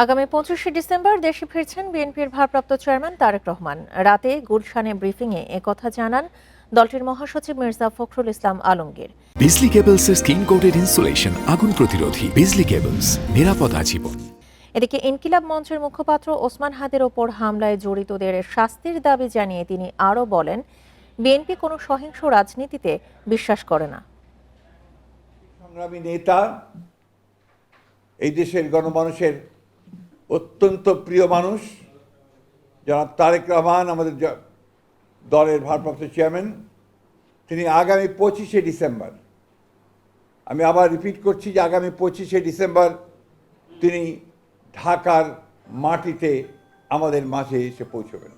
আগামী 25শে ডিসেম্বর দেশে ফিরছেন বিএনপির ভারপ্রাপ্ত চেয়ারম্যান তারেক রহমান। রাতে গুলশানে ব্রিফিংয়ে একথা জানান দলটির মহাসচিব মির্জা ফখরুল ইসলাম আলমগীর। বিজলি কেবলসের স্কিন কোটেড ইনসুলেশন আগুন প্রতিরোধী। বিজলি কেবলস, নিরাপদ আজীবন। এদিকে ইনকিলাব মঞ্চের মুখপাত্র ওসমান হাদির ওপর হামলায় জড়িতদের শাস্তির দাবি জানিয়ে তিনি আরও বলেন, বিএনপি কোনো সহিংস রাজনীতিতে বিশ্বাস করে না। সংগ্রামী নেতা, এই দেশের গণমানুষের অত্যন্ত প্রিয় মানুষ জনাব তারেক রহমান, আমাদের দলের ভারপ্রাপ্ত চেয়ারম্যান, তিনি আগামী 25শে ডিসেম্বর, আমি আবার রিপিট করছি যে আগামী 25শে ডিসেম্বর তিনি ঢাকার মাটিতে আমাদের মাঝে এসে পৌঁছবেন।